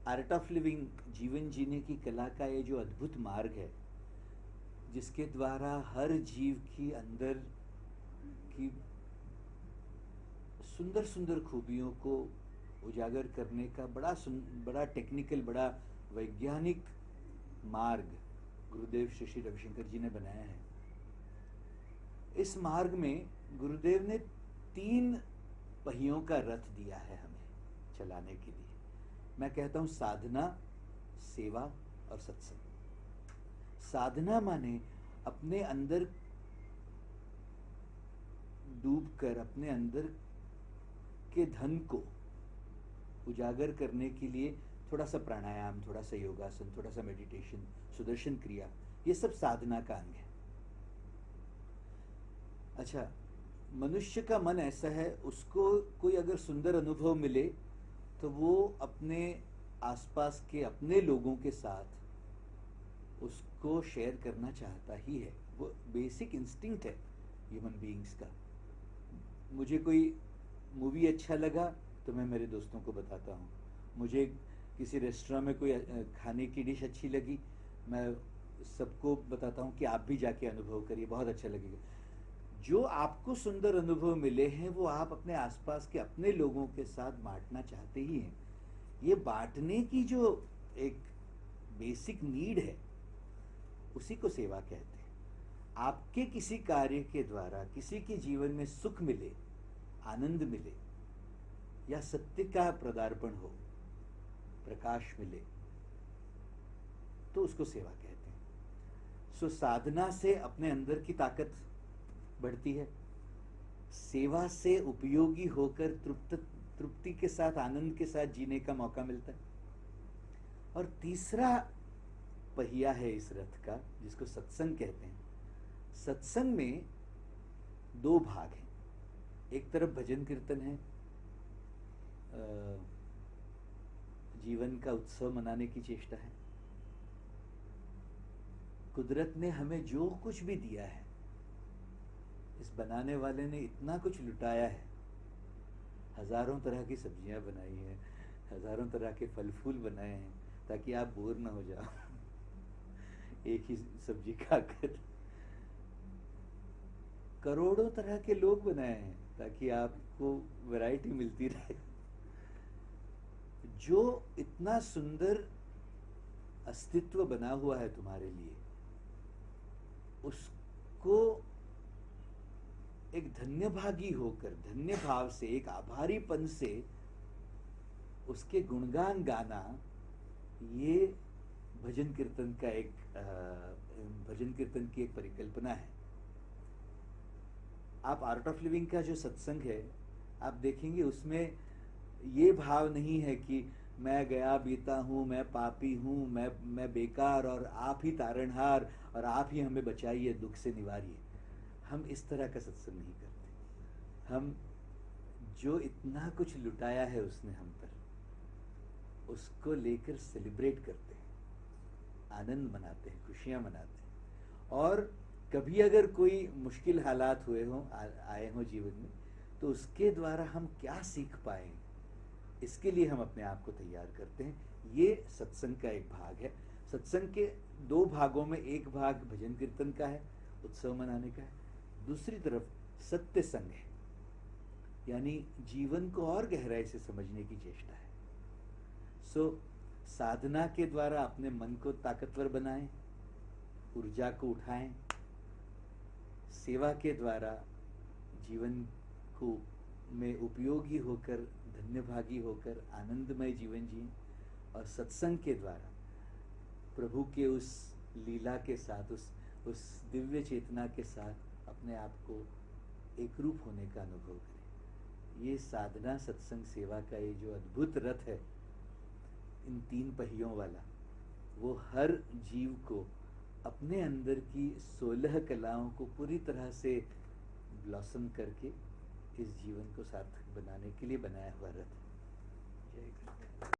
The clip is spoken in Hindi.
आर्ट ऑफ लिविंग, जीवन जीने की कला का ये जो अद्भुत मार्ग है, जिसके द्वारा हर जीव की अंदर की सुंदर सुंदर खूबियों को उजागर करने का बड़ा टेक्निकल, बड़ा वैज्ञानिक मार्ग गुरुदेव श्री श्री रविशंकर जी ने बनाया है। इस मार्ग में गुरुदेव ने 3 पहियों का रथ दिया है हमें चलाने के लिए। मैं कहता हूं साधना, सेवा और सत्संग। साधना माने अपने अंदर डूबकर अपने अंदर के धन को उजागर करने के लिए थोड़ा सा प्राणायाम, थोड़ा सा योगासन, थोड़ा सा मेडिटेशन, सुदर्शन क्रिया, ये सब साधना का अंग है। अच्छा, मनुष्य का मन ऐसा है, उसको कोई अगर सुंदर अनुभव मिले तो वो अपने आसपास के अपने लोगों के साथ उसको शेयर करना चाहता ही है। वो बेसिक इंस्टिंक्ट है ह्यूमन बीइंग्स का। मुझे कोई मूवी अच्छा लगा तो मैं मेरे दोस्तों को बताता हूँ। मुझे किसी रेस्टोरेंट में कोई खाने की डिश अच्छी लगी, मैं सबको बताता हूँ कि आप भी जाके अनुभव करिए, बहुत अच्छा लगेगा। जो आपको सुंदर अनुभव मिले हैं वो आप अपने आसपास के अपने लोगों के साथ बांटना चाहते ही हैं। ये बांटने की जो एक बेसिक नीड है, उसी को सेवा कहते हैं। आपके किसी कार्य के द्वारा किसी के जीवन में सुख मिले, आनंद मिले, या सत्य का प्रदार्पण हो, प्रकाश मिले, तो उसको सेवा कहते हैं। सो साधना से अपने अंदर की ताकत बढ़ती है, सेवा से उपयोगी होकर तृप्ति के साथ, आनंद के साथ जीने का मौका मिलता है। और तीसरा पहिया है इस रथ का, जिसको सत्संग कहते हैं। सत्संग में 2 भाग हैं। एक तरफ भजन कीर्तन है, जीवन का उत्सव मनाने की चेष्टा है। कुदरत ने हमें जो कुछ भी दिया है, इस बनाने वाले ने इतना कुछ लुटाया है। हजारों तरह की सब्जियां बनाई हैं, हजारों तरह के फल फूल बनाए हैं, ताकि आप बोर ना हो जाओ एक ही सब्जी खाकर। करोड़ों तरह के लोग बनाए हैं ताकि आपको वैरायटी मिलती रहे। जो इतना सुंदर अस्तित्व बना हुआ है तुम्हारे लिए, उसको एक धन्यभागी होकर, धन्य भाव से, एक आभारीपन से उसके गुणगान गाना, ये भजन कीर्तन का एक भजन कीर्तन की एक परिकल्पना है। आप आर्ट ऑफ लिविंग का जो सत्संग है, आप देखेंगे उसमें ये भाव नहीं है कि मैं गया बीता हूँ, मैं पापी हूँ, मैं बेकार, और आप ही तारणहार, और आप ही हमें बचाइए, दुख से निवारिए। हम इस तरह का सत्संग नहीं करते। हम जो इतना कुछ लुटाया है उसने हम पर, उसको लेकर सेलिब्रेट करते हैं, आनंद मनाते हैं, खुशियां मनाते हैं। और कभी अगर कोई मुश्किल हालात हुए हों, आए हों जीवन में, तो उसके द्वारा हम क्या सीख पाए, इसके लिए हम अपने आप को तैयार करते हैं। ये सत्संग का एक भाग है। सत्संग के 2 भागों में एक भाग भजन कीर्तन का है, उत्सव मनाने का है, दूसरी तरफ सत्य संग है, यानी जीवन को और गहराई से समझने की चेष्टा है। सो साधना के द्वारा अपने मन को ताकतवर बनाएं, ऊर्जा को उठाएं। सेवा के द्वारा जीवन को में उपयोगी होकर, धन्यभागी होकर आनंदमय जीवन जिएं। और सत्संग के द्वारा प्रभु के उस लीला के साथ, उस दिव्य चेतना के साथ अपने आप को एक रूप होने का अनुभव करें। ये साधना, सत्संग, सेवा का ये जो अद्भुत रथ है, इन 3 पहियों वाला, वो हर जीव को अपने अंदर की 16 कलाओं को पूरी तरह से ब्लॉसम करके इस जीवन को सार्थक बनाने के लिए बनाया हुआ रथ है। जय गुरुदेव।